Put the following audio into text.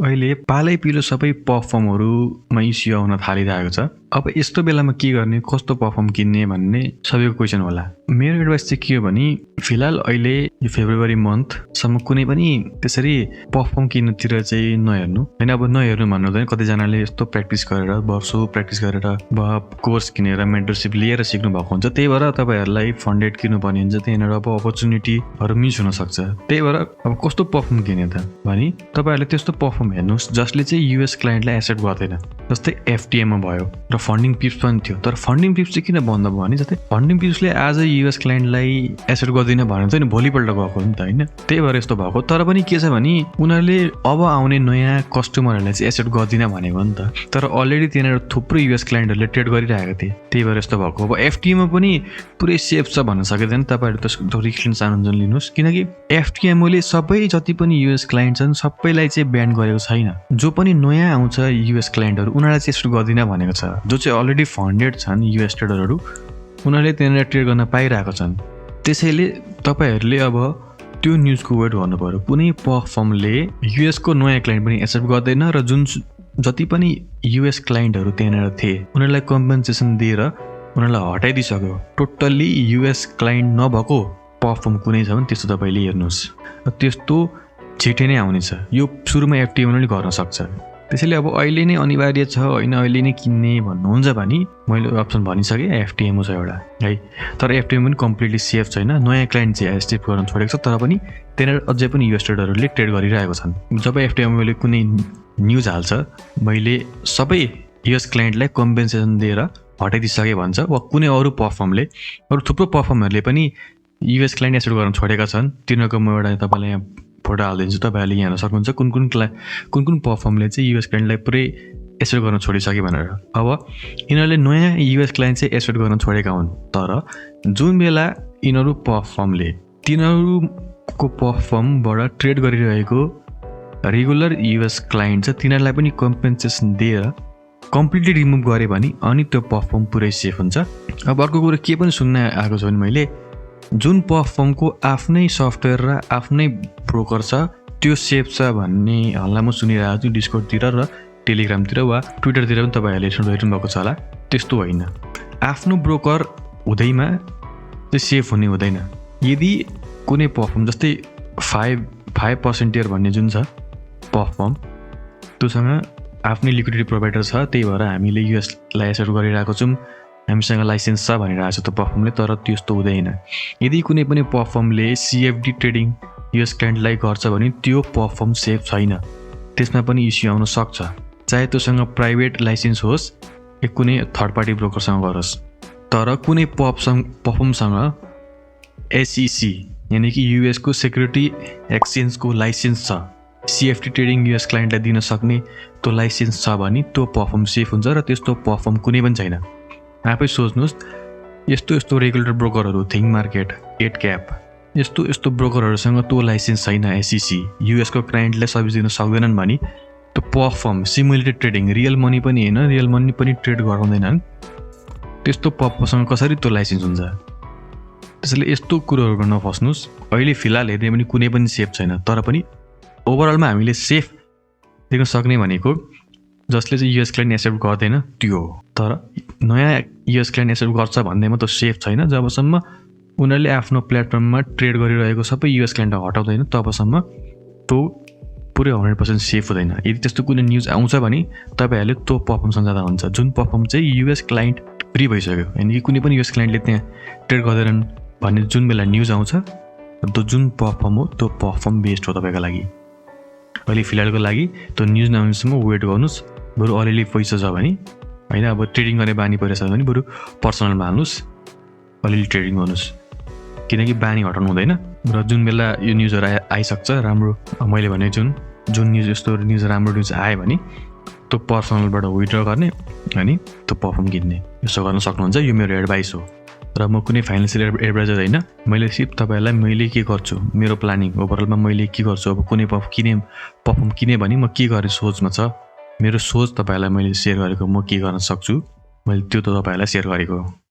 अहिले पालै पिलो सबै पर्फर्महरुमा इस्यु आउन थालिरहेको छ। अब यस्तो बेलामा के गर्ने, कस्तो पर्फर्म किन्ने भन्ने सबैको क्वेशन होला। मेरो एडभाइस चाहिँ के हो भने फिलहाल अहिले यो फेब्रुअरी मन्थ सम्म कुनै पनि त्यसरी पर्फर्म किन्नतिर चाहिँ नहेर्नु हैन। अब नहेर्नु भन्नु हुँदैन, कतिजनाले यस्तो प्र्याक्टिस गरेर वर्षौं प्र्याक्टिस गरेर कोर्स किनेर मेन्टरशिप लिएर सिक्नु भएको हुन्छ। त्यही भएर तपाईहरुलाई फन्डेड किन्नुपर्ने हुन्छ। त्यहाँनेर अब अपर्च्युनिटीहरु मिस हुन सक्छ। त्यही भएर अब कस्तो पर्फर्म किन्ने त भनी तपाईहरुले त्यस्तो पर्फर्म हेर्नुस् जसले चाहिँ युएस क्लाइन्टलाई एसेप्ट गर्दैन। जस्तै एफटीएम भयो र फन्डिङ पिप्स पनि थियो। तर फन्डिङ पिप्स चाहिँ किन बन्द भयो भने जस्तै फन्डिङ पिप्सले आज युएस क्लाइन्टलाई एसेप्ट गर्दैन भने चाहिँ भोलिपल्ट गएको नि त हैन। त्यही भएर यस्तो भएको। तर पनि के छ भने उनीहरुले अब आउने नयाँ कस्टमरहरुलाई चाहिँ एसेप्ट गर्दिन भनेको नि त। तर अलरेडी त्यहाँनेर थुप्रो युएस क्लाइन्टहरुले ट्रेड गरिरहेको थिए। त्यही भएर यस्तो भएको। अब एफटीएम मा पनि पुरै सेफ छ भन्न सकिदैन। तपाईहरु त्यसको रिस्क लिन चाहनुहुन्छ लिनुस्, किनकि एफटीएम ले सबै जति पनि युएस क्लाइन्ट छन् सबैलाई चाहिँ ब्यान गरेको छैन। जो पनि नयाँ आउँछ युएस क्लाइन्टहरु उनीहरुलाई चाहिँ एसेप्ट गर्दिन भनेको छ। जो चाहिँ अलरेडी फन्डेड छन् युएस ट्रेडरहरु उनीहरुले त्यहाँनेर ट्रेड गर्न पाइरहेको छन्। त्यसैले तपाईहरुले अब त्यो न्यूजको वेट गर्नु पर्यो। कुनै पर्फर्मले युएस को नयाँ क्लाइन्ट पनि एक्सेप्ट गर्दैन र जुन जति पनि युएस क्लाइन्टहरु त्यहाँनेर थिए उनीहरुलाई कम्पेन्सेसन दिएर उनीहरुलाई हटाइदिसक्यो। टोटल्ली युएस क्लाइन्ट नभएको पर्फर्म कुनै छ भने त्यस्तो तपाईले हेर्नुस्। त्यस्तो छिटै नै आउने छ। यो सुरुमा एफटीएम ले गर्न सक्छ। त्यसैले अब अहिले नै अनिवार्य छ हैन, अहिले नै किन्ने भन्नुहुन्छ भने मैले अप्सन भनिसके एफटीएम छ एउटा है। तर एफटीएम पनि कम्प्लिटली सेफ छैन। नयाँ क्लाइन्ट चाहिँ एस्टेप गर्न छोडेको छ। तर पनि त्यहाँनेर अझै पनि युएस ट्रेडरहरुले ट्रेड गरिरहेको छन्। जब एफटीएम ले कुनै न्यूज हाल्छ मैले सबै युएस क्लाइन्टलाई कम्पेन्सेसन दिएर हटाइदिसके भन्छ, वा कुनै अरु पर्फर्मले अरु थुप्रो पर्फर्महरुले पनि युएस क्लाइन्ट एसेप्ट गर्न छोडेका छन्। तिनीहरुको म एउटा तपाईलाई यहाँ फोटो हाल्दिन्छु। तपाईहरुले यहाँ हेर्न सक्नुहुन्छ कुन कुन पर्फर्मले चाहिँ युएस क्लाइन्टलाई पुरै एसेप्ट गर्न छोडिसके भनेर। अब यिनीहरुले नयाँ युएस क्लाइन्ट चाहिँ एसेप्ट गर्न छोडेका हुन्। तर जुन बेला यिनीहरु पर्फर्मले तिनीहरुको पर्फर्मबाट ट्रेड गरिरहेको रेगुलर युएस क्लाइन्ट छ तिनीहरुलाई पनि कम्पेन्सेसन दिएर कम्प्लिटली रिमुभ गरे भने अनि त्यो पर्फर्म पुरै सेफ हुन्छ। अब अर्को कुरा के पनि सुन्न आएको छ भने मैले जुन पर्फर्मको आफ्नै सफ्टवेयर र आफ्नै ब्रोकर छ त्यो सेफ छ भन्ने हल्ला म सुनिरहेको छु डिस्कर्डतिर र टेलिग्रामतिर वा ट्विटरतिर पनि तपाईहरुले हेर्नु भएको छ होला। त्यस्तो होइन। आफ्नो ब्रोकर हुँदैमा चाहिँ सेफ हुने हुँदैन। यदि कुनै पर्फर्म जस्तै 5% भन्ने जुन छ पर्फर्म त्योसँग आफ्नै लिक्विडिटी प्रोभाइडर छ, त्यही भएर हामीले युएसलाई एसेप्ट गरिरहेको छौं, हामीसँग लाइसेन्स छ भनिरहेको छ त्यो पर्फर्मले। तर त्यस्तो हुँदैन। यदि कुनै पनि पर्फर्मले सीएफडी ट्रेडिङ युएस क्लाइन्टलाई गर्छ भने त्यो पर्फर्म सेफ छैन। त्यसमा पनि इस्यु आउन सक्छ। चाहे त्योसँग प्राइभेट लाइसेन्स होस् या कुनै थर्ड पार्टी ब्रोकरसँग गरोस्। तर कुनै पर्फर्मसँग एसईसी यानी कि युएस को सेक्युरिटी एक्सचेन्ज को लाइसेन्स छ, सीएफडी ट्रेडिङ युएस क्लाइन्टलाई दिन सक्ने त्यो लाइसेन्स छ भने त्यो पर्फर्म सेफ हुन्छ। र त्यस्तो पर्फर्म कुनै पनि छैन। आफै सोच्नुस् यस्तो रेगुलर ब्रोकरहरु थिङ मार्केट 8 क्याप यस्तो ब्रोकरहरुसँग त्यो लाइसेन्स छैन, एसईसी युएस को क्लाइन्टलाई सर्भिस दिन सक्दैनन् भने त्यो perform simulated trading real money पनि हैन, रियल मनी पनि ट्रेड गराउँदैनन्। त्यस्तो पर्फर्मसँग कसरी त्यो लाइसेन्स हुन्छ? त्यसैले यस्तो कुराहरुमा नफस्नुस्। अहिले फिलहाल हेर्ने पनि कुनै पनि सेफ छैन। तर पनि ओभरअलमा हामीले सेफ देख्न सक्ने भनेको जसले चाहिँ युएस क्लाइन्ट एसेप्ट गर्दैन त्यो हो। तर नयाँ युएस क्लाइन्ट एसेप्ट गर्छ भन्दैमा त सेफ छैन। जबसम्म उनीहरुले आफ्नो प्लेटफर्ममा ट्रेड गरिरहेको सबै युएस क्लाइन्ट हटाउँदैन तबसम्म त्यो पुरै 100% सेफ हुँदैन। यदि त्यस्तो कुनै न्यूज आउँछ भने तपाईहरुले त्यो पर्फर्मसँग जाँदा हुन्छ जुन पर्फर्म चाहिँ युएस क्लाइन्ट फ्री भइसक्यो। यानी कि कुनै पनि युएस क्लाइन्टले त्यहाँ ट्रेड गर्दैनन् भन्ने जुन बेला न्यूज आउँछ त्यो जुन पर्फर्म हो त्यो पर्फर्म बेस्ट हो तपाईको लागि। अहिले फिलहालको लागि त्यो न्यूज नआउनेसम्म वेट गर्नुस्। बरु अलिअलि पैसा छ भने हैन, अब ट्रेडिङ गर्ने बानी परिरहेछ भने बरु पर्सनलमा हाल्नुस्, अलिअलि ट्रेडिङ गर्नुस्। किनकि बानी हटाउनु हुँदैन। र जुन बेला यो न्यूजहरु आइसक्छ राम्रो, मैले भने जुन न्यूज यस्तो न्यूज राम्रो न्यूज आयो भने त्यो पर्सनलबाट विथड्र गर्ने अनि त्यो पर्फर्म किन्ने यसो गर्न सक्नुहुन्छ। यो मेरो एडभाइस हो। र म कुनै फाइनान्शियल एडभाइजर हैन। मैले सिर्फ तपाईहरुलाई मैले के गर्छु मेरो प्लानिङ ओभरअलमा मैले के गर्छु, अब कुनै पर्फर्म किने भने म के गर्ने सोचमा छ, मेरो सोच तपाईहरुलाई मैले शेयर गरेको, म के गर्न सक्छु मैले त्यो त तपाईहरुलाई शेयर गरेको हो।